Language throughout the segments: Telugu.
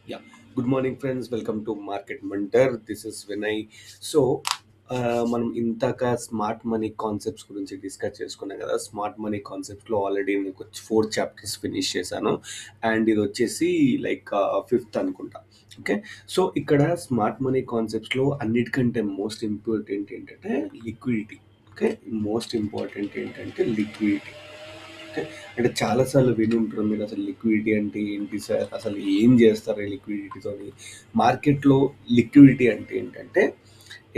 Yeah. Good morning, friends. Welcome to Market Mentor. This is Vinay. So మనం ఇంతాక స్మార్ట్ మనీ కాన్సెప్ట్స్ గురించి డిస్కస్ చేసుకున్నాం కదా. స్మార్ట్ మనీ కాన్సెప్ట్స్లో ఆల్రెడీ మీకు 4 చాప్టర్స్ ఫినిష్ చేశాను. అండ్ ఇది వచ్చేసి లైక్ ఫిఫ్త్ అనుకుంటా. ఓకే. సో ఇక్కడ స్మార్ట్ మనీ కాన్సెప్ట్స్లో అన్నిటికంటే మోస్ట్ ఇంపార్టెంట్ ఏంటంటే లిక్విడిటీ. ఓకే. మోస్ట్ ఇంపార్టెంట్ ఏంటంటే లిక్విడిటీ. ఓకే. అంటే చాలా సార్లు విని ఉంటారు మీరు అసలు లిక్విడిటీ అంటే ఏంటి సార్? అసలు ఏం చేస్తారు ఈ లిక్విడిటీతోని? మార్కెట్‌లో లిక్విడిటీ అంటే ఏంటంటే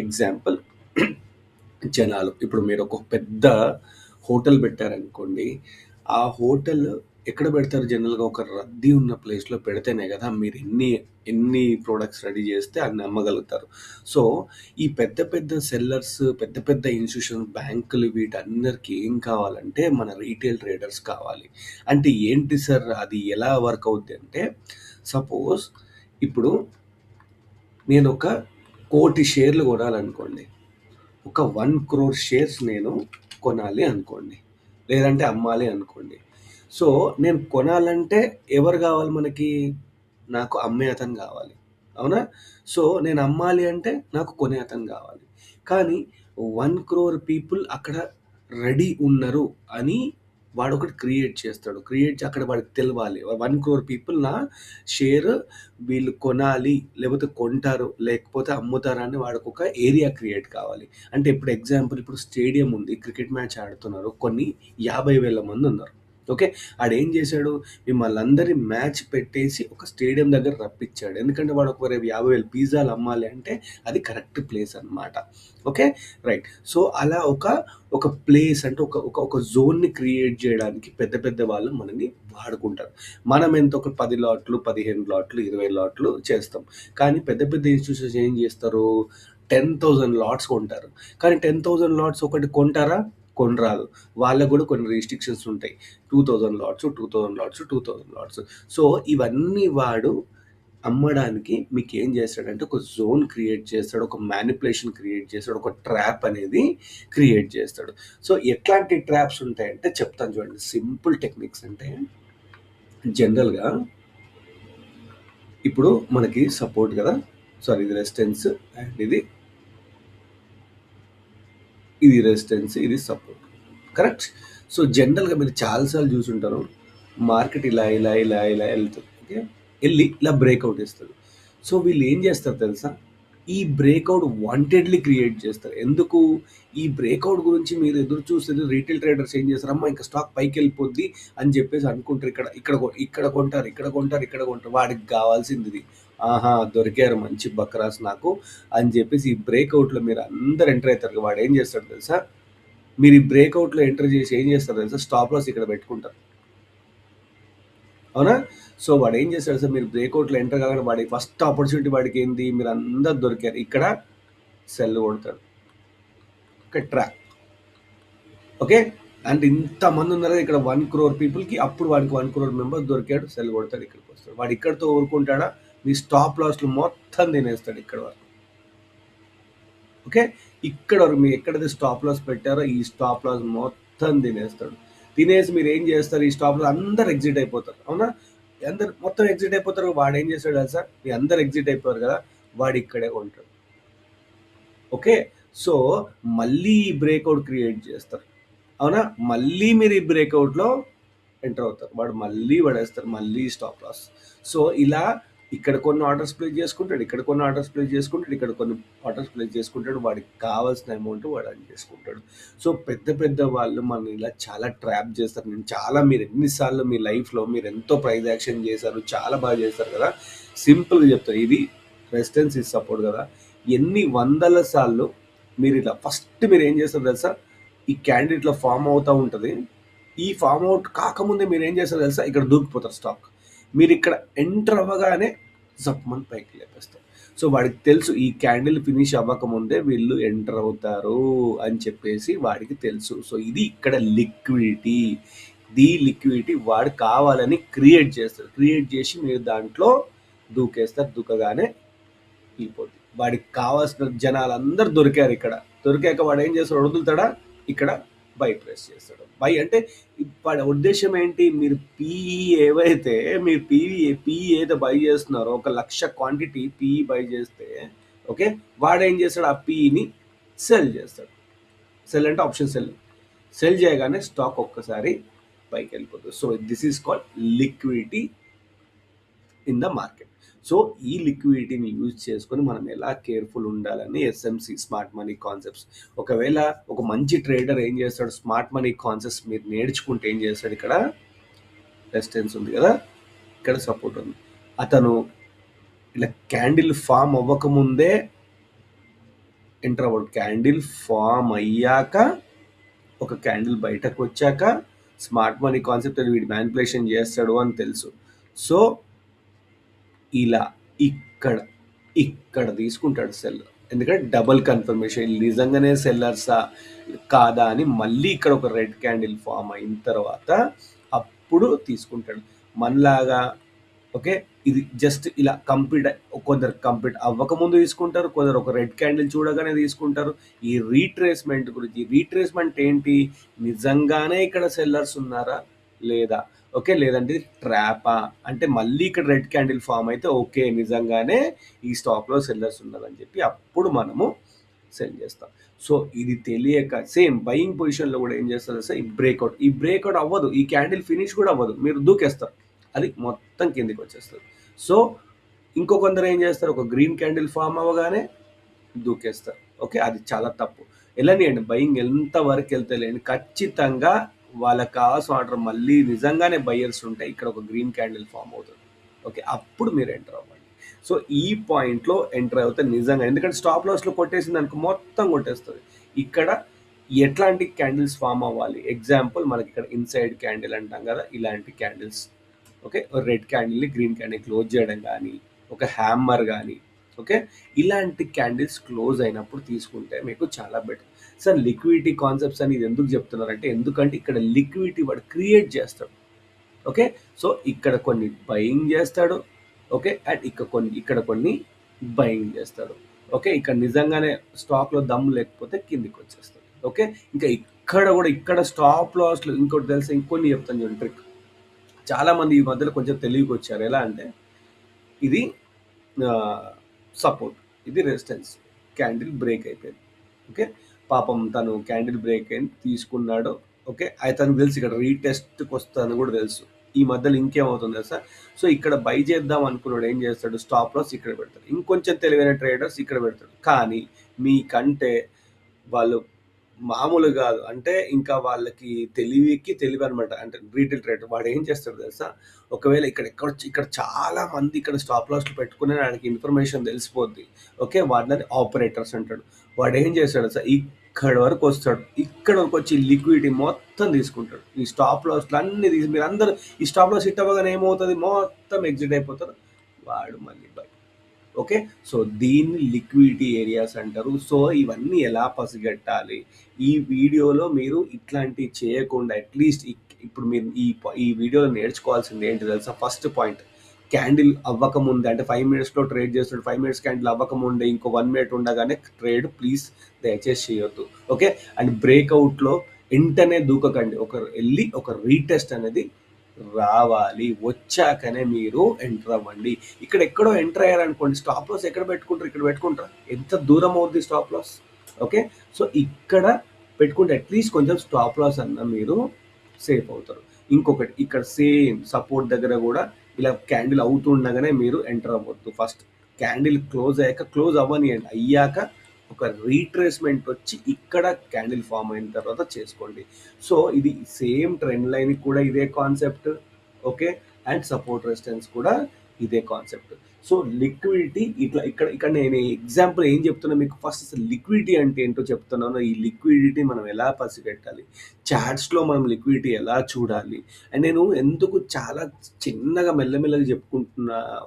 ఎగ్జాంపుల్ జనాలు ఇప్పుడు మీరు ఒక పెద్ద హోటల్ పెట్టారనుకోండి. ఆ హోటల్ ఎక్కడ పెడతారు జనరల్‌గా ఒక రద్దీ ఉన్న ప్లేస్‌లో పెడితేనే కదా మీరు ఎన్ని ప్రొడక్ట్స్ రెడీ చేస్తే అన్ని అమ్మగలుగుతారు. సో, ఈ పెద్ద పెద్ద సెల్లర్స్, పెద్ద పెద్ద ఇన్‌స్టిట్యూషన్ బ్యాంకులు వీటందరికి ఏం కావాలంటే మన రీటైల్ ట్రేడర్స్ కావాలి. అంటే ఏంటి సార్ అది ఎలా వర్క్ అవుద్ది అంటే సపోజ్ ఇప్పుడు నేనొక 1,00,00,000 షేర్లు కొనాలనుకోండి. ఒక 1,00,00,000 షేర్స్ నేను కొనాలి అనుకోండి. లేదంటే అమ్మాలి అనుకోండి. సో, నేను కొనాలంటే ఎవరు గావాలి మనకి? నాకు అమ్మే అతను గావాలి. అవునా? సో, నేను అమ్మాలి అంటే నాకు కొనే అతను గావాలి. కానీ 1,00,00,000 పీపుల్ అక్కడ రెడీ ఉన్నరు అని వాడొకటి క్రియేట్ చేస్తాడు. అక్కడ వాడికి తెలవాలి. 1,00,00,000 పీపుల్ నా షేర్ వీళ్ళు కొనాలి, లేకపోతే కొంటారు, లేకపోతే అమ్ముతారు అని వాడికొక ఏరియా క్రియేట్ కావాలి. అంటే ఇప్పుడు ఎగ్జాంపుల్ ఇప్పుడు స్టేడియం ఉంది. క్రికెట్ మ్యాచ్ ఆడుతున్నారు. కొన్ని 50,000 మందున్నారు. ఓకే. ఆడేం చేశాడు? మిమ్మల్నందరి మ్యాచ్ పెట్టేసి ఒక స్టేడియం దగ్గర రప్పించాడు. ఎందుకంటే వాడు ఒక రేపు 50,000 పిజ్జాలు అమ్మాలి అంటే అది కరెక్ట్ ప్లేస్ అన్నమాట. ఓకే. రైట్. సో, అలా ఒక ప్లేస్ అంటే ఒక జోన్‌ని క్రియేట్ చేయడానికి పెద్ద పెద్ద వాళ్ళు మనల్ని వాడుకుంటారు. మనం ఎంత ఒక 10 లాట్లు, 15 లాట్లు, 20 లాట్లు చేస్తాం. కానీ పెద్ద పెద్ద ఇన్‌స్టిట్యూషన్స్ ఏం చేస్తారు? 10,000 లాట్స్ కొంటారు. కానీ 10,000 లాట్స్ ఒకటి కొంటారా? కొనరాదు. వాళ్ళకి కూడా కొన్ని రిస్ట్రిక్షన్స్ ఉంటాయి. 2,000 లాట్స్, 2,000 లాట్స్, 2,000 లాట్స్. సో, ఇవన్నీ వాడు అమ్మడానికి మీకేం చేస్తాడంటే ఒక జోన్ క్రియేట్ చేస్తాడు. ఒక మ్యానిప్యులేషన్ క్రియేట్ చేస్తాడు. ఒక ట్రాప్ అనేది క్రియేట్ చేస్తాడు. సో, ఎట్లాంటి ట్రాప్స్ ఉంటాయంటే చెప్తాను చూడండి. సింపుల్ టెక్నిక్స్ అంటే జనరల్‌గా ఇప్పుడు మనకి సపోర్ట్ కదా! సారీ ఇది రెసిస్టెన్స్ అండ్ ఇది రెసిస్టెన్స్, ఇది సపోర్ట్. కరెక్ట్? సో, జనరల్‌గా మీరు చాలా సార్లు చూసుంటారు. మార్కెట్ ఇలా ఎళ్తది. ఓకే. ఇలా బ్రేక్‌ఔట్ ఇస్తది. సో, వీళ్ళు ఏం చేస్తారు తెలుసా? ఈ బ్రేక్‌ఔట్ వాంటెడ్‌లీ క్రియేట్ చేస్తారు. ఎందుకు? ఈ బ్రేక్‌ఔట్ గురించి మీరు ఎదురు చూసేది రీటైల్ ట్రేడర్స్ ఏం చేస్తారు? అమ్మ ఇంక స్టాక్ పైకెళ్ళిపోద్ది అని చెప్పేసి అనుకుంటారు. ఇక్కడ కొంటారు. వాడికి కావాల్సింది ఇది. ఆహా! దొరికారు మంచి బకరాస్ నాకు అని చెప్పేసి ఈ బ్రేక్‌ఔట్‌లో మీరు అందరూ ఎంటర్ అయితారు. వాడేం చేస్తాడో తెలుసా? మీరు ఈ బ్రేక్‌ఔట్‌లో ఎంటర్ చేసి ఏం చేస్తారో తెలుసా? స్టాప్ లాస్ ఇక్కడ పెట్టుకుంటారు. అవునా? సో, వాడేం చేస్తాడు సార్ మీరు బ్రేక్‌ఔట్‌లో ఎంటర్ కాగానే వాడి ఫస్ట్ ఆపర్చునిటీ వాడికేంది? మీరందరూ దొరికారు. ఇక్కడ సెల్ కొడతాడు. ఓకే. ట్రాప్. ఓకే. అంటే ఇంతమంది ఉన్నారు కదా! ఇక్కడ 1,00,00,000 పీపుల్‌కి అప్పుడు వాడికి 1,00,00,000 మెంబర్స్ దొరికాడు. సెల్ కొడతాడు. ఇక్కడికొస్తాడు. వాడు ఇక్కడితో ఊరుకుంటాడా? మీ స్టాప్ లాస్‌లు మొత్తం తినేస్తాడు ఇక్కడి వరకు. ఓకే. ఇక్కడ వరకు మీరు ఎక్కడైతే స్టాప్ లాస్ పెట్టారో ఈ స్టాప్ లాస్ మొత్తం తినేస్తాడు. తినేసి మీరేం చేస్తారు? ఈ స్టాప్ లాస్ అందరూ ఎగ్జిట్ అయిపోతారు. అవునా? అందరూ మొత్తం ఎగ్జిట్ అయిపోతారు. వాడేం చేస్తాడో తెలుసా? మీ అందరూ ఎగ్జిట్ అయిపోయారు కదా! వాడు ఇక్కడే కొంటాడు. ఓకే. సో, మళ్ళీ ఈ బ్రేక్‌ఔట్ క్రియేట్ చేస్తారు. అవునా? మళ్ళీ మీరు ఈ బ్రేక్‌ఔట్‌లో ఎంటర్ అవుతారు. వాడు మళ్ళీ పడేస్తారు. మళ్ళీ స్టాప్ లాస్. సో, ఇలా ఇక్కడ కొన్ని ఆర్డర్స్ ప్లేస్ చేసుకుంటాడు. ఇక్కడ కొన్ని ఆర్డర్స్ ప్లేస్ చేసుకుంటాడు. ఇక్కడ కొన్ని ఆర్డర్స్ ప్లేస్ చేసుకుంటాడు. వాడికి కావాల్సిన అమౌంట్ వాడు ఎర్న్ చేసుకుంటాడు. సో, పెద్ద పెద్ద వాళ్ళు మనల్ని ఇలా చాలా ట్రాప్ చేస్తారు. మీరు ఎన్ని సార్లు మీ లైఫ్‌లో మీరు ఎంతో ప్రైస్ యాక్షన్ చేశారు. చాలా బాగా చేశారు కదా! సింపుల్‌గా చెప్తాను. ఇది రెసిస్టెన్స్, ఇది సపోర్ట్ కదా! ఎన్ని వందల సార్లు మీరిట్లా ఫస్ట్ మీరేం చేస్తారో తెలుసా? ఈ క్యాండిల్ ఇట్లా ఫార్మ్ అవుతా ఉంటది. ఈ ఫార్మ్ అవుట్ కాకముందే మీరేం చేస్తారో తెలుసా? ఇక్కడ దూకిపోతారు స్టాక్. మీరిక్కడ ఎంటర్ అవ్వగానే జప్‌మని పైకి లేపేస్తారు. సో, వాడికి తెలుసు ఈ క్యాండిల్ ఫినిష్ అవ్వకముందే వీళ్ళు ఎంటర్ అవుతారు అని చెప్పేసి వాడికి తెలుసు. సో, ఇది ఇక్కడ లిక్విడిటీ. లిక్విడిటీ వాడు కావాలని క్రియేట్ చేస్తాడు. క్రియేట్ చేసి మీరు దాంట్లో దూకేస్తారు. దూకగానే వెళ్ళిపోద్ది. వాడికి కావాల్సిన జనాలందరూ దొరికారు ఇక్కడ. దొరికాక వాడు ఏం చేస్తాడు? వదులుతాడా? ఇక్కడ బై ప్రెస్ చేస్తాడు. బై అంటే వాడి ఉద్దేశ్యం ఏంటి? మీరు పీఈ ఏవైతే మీరు పీఈ ఏదో బై చేస్తున్నారో, 1,00,000 క్వాంటిటీ పీఈ బై చేస్తే ఓకే, వాడేం చేస్తాడు? ఆ పీఈని సెల్ చేస్తాడు. సెల్ అంటే ఆప్షన్ సెల్. సెల్ చేయగానే స్టాక్ ఒక్కసారి పైకి వెళ్ళిపోతుంది. So this is called liquidity in the market. So ఈ లిక్విడిటీని యూజ్ చేసుకొని మనం ఎలా కేర్ఫుల్ ఉండాలని ఎస్ఎంసి స్మార్ట్ మనీ కాన్సెప్ట్స్. ఒకవేళ ఒక మంచి ట్రేడర్ ఏం చేస్తాడు? స్మార్ట్ మనీ కాన్సెప్ట్స్ మీరు నేర్చుకుంటే ఏం చేస్తాడు? ఇక్కడ రెసిస్టెన్స్ ఉంది కదా, ఇక్కడ సపోర్ట్ ఉంది. అతను ఇలా క్యాండిల్ ఫామ్ అవ్వకముందే ఎంటర్ అవ్వడు. క్యాండిల్ ఫామ్ అయ్యాక, ఒక క్యాండిల్ బయటకు వచ్చాక స్మార్ట్ మనీ కాన్సెప్ట్ వీడి మ్యానిపులేషన్ చేస్తాడు అని తెలుసు. సో ఇలా ఇక్కడ ఇక్కడ తీసుకుంటాడు సెల్. ఎందుకంటే డబుల్ కన్ఫర్మేషన్, నిజంగానే సెల్లర్సా కాదా అని మళ్ళీ ఇక్కడ ఒక రెడ్ క్యాండిల్ ఫామ్ అయిన తర్వాత అప్పుడు తీసుకుంటాడు. మనలాగా ఓకే, ఇది జస్ట్ ఇలా కొందరు కంప్లీట్ అవ్వకముందు తీసుకుంటారు, కొందరు ఒక రెడ్ క్యాండిల్ చూడగానే తీసుకుంటారు. ఈ రీట్రేస్మెంట్ గురించి, రీట్రేస్మెంట్ ఏంటి? నిజంగానే ఇక్కడ సెల్లర్స్ ఉన్నారా లేదా, ఓకే, లేదంటే ట్రాపా అంటే మళ్ళీ ఇక్కడ రెడ్ క్యాండిల్ ఫామ్ అయితే ఓకే, నిజంగానే ఈ స్టాక్లో సెల్లర్స్ ఉన్నారని చెప్పి అప్పుడు మనము సెల్ చేస్తాం. సో ఇది తెలియక సేమ్ బయింగ్ పొజిషన్లో కూడా ఏం చేస్తారు సార్? ఈ బ్రేక్అవుట్ అవ్వదు, ఈ క్యాండిల్ ఫినిష్ కూడా అవ్వదు, మీరు దూకేస్తారు, అది మొత్తం కిందికి వచ్చేస్తుంది. సో ఇంకో కొందరు ఏం చేస్తారు? ఒక గ్రీన్ క్యాండిల్ ఫామ్ అవ్వగానే దూకేస్తారు. ఓకే, అది చాలా తప్పు. వెళ్ళనియండి, బయింగ్ ఎంత వరకు వెళ్తలేండి, ఖచ్చితంగా వాళ్ళకి కావాల్సిన ఆర్డర్ మళ్ళీ నిజంగానే బయ్యర్స్ ఉంటే ఇక్కడ ఒక గ్రీన్ క్యాండిల్ ఫామ్ అవుతుంది. ఓకే, అప్పుడు మీరు ఎంటర్ అవ్వండి. సో ఈ పాయింట్లో ఎంటర్ అవుతే నిజంగా, ఎందుకంటే స్టాప్ లాస్లో కొట్టేసింది అనుకో మొత్తం కొట్టేస్తుంది. ఇక్కడ ఎట్లాంటి క్యాండిల్స్ ఫామ్ అవ్వాలి? ఎగ్జాంపుల్ మనకి ఇక్కడ ఇన్సైడ్ క్యాండిల్ అంటాం కదా, ఇలాంటి క్యాండిల్స్. ఓకే, రెడ్ క్యాండిల్ని గ్రీన్ క్యాండిల్ క్లోజ్ చేయడం కానీ, ఒక హ్యామర్ కానీ, ఓకే, ఇలాంటి క్యాండిల్స్ క్లోజ్ అయినప్పుడు తీసుకుంటే మీకు చాలా బెటర్. సార్ లిక్విడిటీ కాన్సెప్ట్స్ అని ఇది ఎందుకు చెప్తున్నారంటే, ఎందుకంటే ఇక్కడ లిక్విడిటీ వాడు క్రియేట్ చేస్తాడు. ఓకే, సో ఇక్కడ కొన్ని బయింగ్ చేస్తాడు, ఓకే, అండ్ ఇక్కడ కొన్ని బయింగ్ చేస్తాడు. ఓకే, ఇక్కడ నిజంగానే స్టాక్లో దమ్ము లేకపోతే కిందికి వచ్చేస్తుంది. ఓకే, ఇంకా ఇక్కడ స్టాప్ లాస్లో ఇంకోటి తెలుసా, ఇంకొన్ని చెప్తాను చూడండి ట్రిక్. చాలామంది ఈ మధ్యలో కొంచెం తెలివికి వచ్చారు. ఎలా అంటే, ఇది సపోర్ట్, ఇది రెసిస్టెన్స్, క్యాండిల్ బ్రేక్ అయిపోయింది. ఓకే, పాపం తను క్యాండిల్ బ్రేక్ అయింది తీసుకున్నాడు. ఓకే, అతనికి తెలుసు ఇక్కడ రీటెస్ట్కి వస్తుందని కూడా తెలుసు. ఈ మధ్యలో ఇంకేమవుతుంది తెలుసా? సో ఇక్కడ బై చేద్దాం అనుకున్నాడు, ఏం చేస్తాడు? స్టాప్ లాస్ ఇక్కడ పెడతాడు. ఇంకొంచెం తెలివైన ట్రేడర్స్ ఇక్కడ పెడతాడు. కానీ మీకంటే వాళ్ళు మామూలు కాదు, అంటే ఇంకా వాళ్ళకి తెలివి అనమాట. అంటే రీటైల్ ట్రేడర్ వాడు ఏం చేస్తాడు తెలుసా? ఒకవేళ ఇక్కడ చాలా మంది ఇక్కడ స్టాప్ లాస్లు పెట్టుకునే ఆయనకి ఇన్ఫర్మేషన్ తెలిసిపోద్ది. ఓకే, వాడిని ఆపరేటర్స్ అంటాడు. వాడు ఏం చేస్తాడు సార్? ఇక్కడ వరకు వస్తాడు, ఇక్కడ వరకు వచ్చి లిక్విడిటీ మొత్తం తీసుకుంటాడు. ఈ స్టాప్ లాస్లు అన్ని తీసి, మీరు అందరూ ఈ స్టాప్ లాస్ హిట్ అవ్వగానే ఏమవుతుంది? మొత్తం ఎగ్జిట్ అయిపోతారు, వాడు మళ్ళీ బై. ఓకే, సో దీన్ని లిక్విడిటీ ఏరియాస్ అంటారు. సో ఇవన్నీ ఎలా పసిగట్టాలి? ఈ వీడియోలో మీరు ఇట్లాంటివి చేయకుండా అట్లీస్ట్ ఇప్పుడు మీరు ఈ వీడియోలో నేర్చుకోవాల్సింది ఏంటి తెలుసా? ఫస్ట్ పాయింట్, క్యాండిల్ అవ్వకముందే, అంటే 5 మినిట్స్లో ట్రేడ్ చేస్తున్నాడు, 5 మినిట్స్ క్యాండిల్ అవ్వకముందే ఇంకో 1 మినిట్ ఉండగానే ట్రేడ్ ప్లీజ్ దయచేసి చేయొద్దు. ఓకే, అండ్ బ్రేక్అవుట్లో వెంటనే దూకకండి, వెళ్ళి ఒక రీటెస్ట్ అనేది రావాలి, వచ్చాకనే మీరు ఎంటర్ అవ్వండి. ఇక్కడ ఎక్కడో ఎంటర్ అయ్యారనుకోండి, స్టాప్ లాస్ ఎక్కడ పెట్టుకుంటారు? ఇక్కడ పెట్టుకుంటారు. ఎంత దూరం అవుద్ది స్టాప్ లాస్? ఓకే, సో ఇక్కడ పెట్టుకుంటే అట్లీస్ట్ కొంచెం స్టాప్ లాస్ అన్న మీరు సేఫ్ అవుతారు. ఇంకొకటి, ఇక్కడ సేమ్ సపోర్ట్ దగ్గర కూడా ఇలా క్యాండిల్ అవుతుండగానే మీరు ఎంటర్ అవ్వద్దు. ఫస్ట్ క్యాండిల్ క్లోజ్ అవ్వనియండి, అయ్యాక ఒక రీట్రేస్మెంట్ వచ్చి ఇక్కడ క్యాండిల్ ఫామ్ అయిన తర్వాత చేసుకోండి. సో ఇది సేమ్ ట్రెండ్ లైన్ కూడా ఇదే concept. Okay, and support resistance కూడా ఇదే కాన్సెప్ట్. సో లిక్విడిటీ ఇక్కడ నేను ఎగ్జాంపుల్ ఏం చెప్తున్నా మీకు, ఫస్ట్ అసలు లిక్విడిటీ అంటే ఏంటో చెప్తున్నాను. ఈ లిక్విడిటీ మనం ఎలా పసిగట్టాలి, చార్ట్స్లో మనం లిక్విడిటీ ఎలా చూడాలి, అండ్ నేను ఎందుకు చాలా చిన్నగా మెల్లమెల్లగా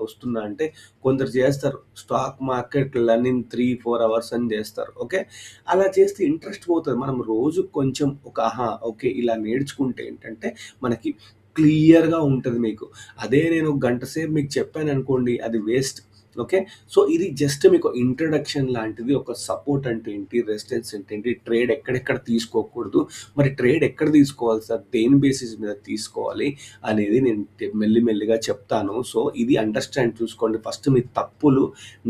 వస్తున్నా అంటే, కొందరు చేస్తారు స్టాక్ మార్కెట్ లర్నింగ్ 3-4 అవర్స్ అని చేస్తారు. ఓకే, అలా చేస్తే ఇంట్రెస్ట్ పోతుంది. మనం రోజు కొంచెం ఓకే ఇలా నేర్చుకుంటే ఏంటంటే మనకి క్లియర్గా ఉంటుంది మీకు. అదే నేను గంట సేపు మీకు చెప్పాను అనుకోండి, అది వేస్ట్. ఓకే. సో, ఇది జస్ట్ మీకు ఇంట్రడక్షన్ లాంటిది. ఒక సపోర్ట్ అంటే ఏంటి? రెసిస్టెన్స్ అంటే ఏంటి? ట్రేడ్ ఎక్కడెక్కడ తీసుకోకూడదు? మరి ట్రేడ్ ఎక్కడ తీసుకోవాలి సార్? దేని బేసిస్ మీద తీసుకోవాలి? అనేది నేను మెల్లిమెల్లిగా చెప్తాను. సో, ఇది అండర్‌స్టాండ్ చూసుకోండి. ఫస్ట్ మీ తప్పులు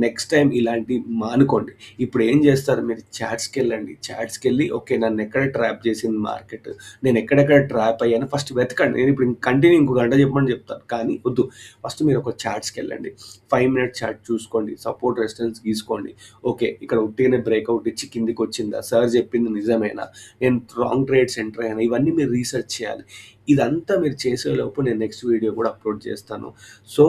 నెక్స్ట్ టైమ్ ఇలాంటివి మానుకోండి. ఇప్పుడు ఏం చేస్తారు మీరు చాట్స్‌కెళ్ళండి. చాట్స్‌కెళ్ళి ఓకే. నన్నెక్కడ ట్రాప్ చేసింది మార్కెట్? నేను ఎక్కడెక్కడ ట్రాప్ అయ్యానో ఫస్ట్ వెతకండి. నేను ఇప్పుడు కంటిన్యూ ఇంకో గంట చెప్పమని చెప్తాను. కానీ వద్దు. ఫస్ట్ మీరు ఒక చాట్స్‌కెళ్ళండి. 5 మినిట్ చార్ట్ చూసుకోండి. సపోర్ట్ రెసిస్టెన్స్ గీసుకోండి. ఓకే. ఇక్కడ ఉట్టిగానే బ్రేకౌట్ ఇచ్చి కిందకొచ్చిందా? సార్ చెప్పింది నిజమేనా? నేను రాంగ్ ట్రేడ్స్ ఎంటర్ అయ్యానా? ఇవన్నీ మీరు రీసెర్చ్ చేయాలి. ఇదంతా మీరు చేసేలోపు నేను నెక్స్ట్ వీడియో కూడా అప్లోడ్ చేస్తాను. సో,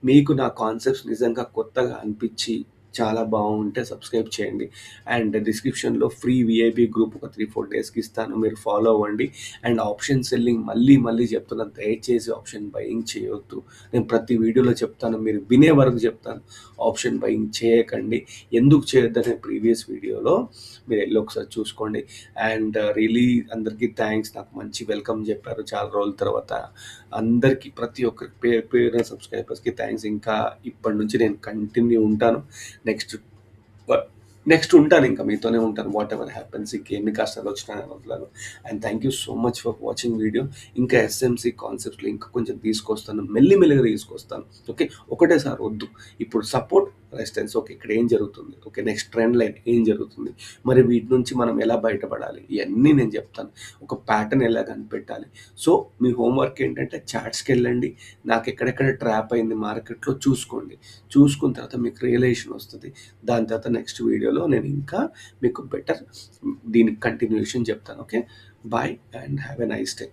మీకు నా కాన్సెప్ట్స్ నిజంగా కొత్తగా అనిపిచ్చి చాలా బావుంటే సబ్స్క్రైబ్ చేయండి. అండ్ డిస్క్రిప్షన్‌లో ఫ్రీ వీఐపీ గ్రూప్ ఒక 3, 4 డేస్‌కి ఇస్తాను. మీరు ఫాలో అవ్వండి. అండ్ ఆప్షన్ సెల్లింగ్ మళ్ళీ మళ్ళీ చెప్తున్నాను. దయచేసి ఆప్షన్ బయింగ్ చేయొద్దు. నేను ప్రతి వీడియోలో చెప్తాను. మీరు వినే వరకు చెప్తాను. ఆప్షన్ బయింగ్ చేయకండి. ఎందుకు చేయొద్దనే ప్రీవియస్ వీడియోలో మీరెళ్లి ఒకసారి చూసుకోండి. అండ్ రియల్లీ అందరికీ థాంక్స్. నాకు మంచి వెల్కమ్ చెప్పారు చాలా రోజుల తర్వాత. అందరికీ ప్రతి ఒక్కరికి పేరు పేరున సబ్స్క్రైబర్స్‌కి థాంక్స్. ఇంకా ఇప్పటి నుంచి నేను కంటిన్యూ ఉంటాను. నెక్స్ట్ వ నెక్స్ట్ ఉంటానింక మీతోనే ఉంటాను. వాటెవర్ హ్యాపెన్స్ ఇంకెన్ని కష్టాలొచ్చినా నేను వదలను. And thank you so much for watching video. ఇంకా ఎస్ఎంసీ కాన్సెప్ట్స్‌లో ఇంకా కొంచెం తీసుకొస్తాను. మెల్లిగా తీసుకొస్తాను. ఓకే. ఒకటేసారి వద్దు. ఇప్పుడు సపోర్ట్, రెసిస్టెన్స్ ఓకే. ఇక్కడ ఏం జరుగుతుంది? ఓకే. నెక్స్ట్ ట్రెండ్ లైన్ ఏం జరుగుతుంది? మరి వీటి నుంచి మనం ఎలా బయటపడాలి? ఇయన్నీ నేను చెప్తాను. ఒక ప్యాటర్న్ ఎలా కనిపెట్టాలి? సో, మీ హోంవర్క్ ఏంటంటే చాట్స్‌కెళ్ళండి. నాకెక్కడెక్కడ ట్రాప్ అయింది మార్కెట్‌లో చూసుకోండి. చూసుకున్న తర్వాత మీకు రియలైజేషన్ వస్తది. దాని తర్వాత నెక్స్ట్ వీడియోలో నేను ఇంకా మీకు బెటర్ దీనికి కంటిన్యూయేషన్ చెప్తాను. Okay. Bye and have a nice day.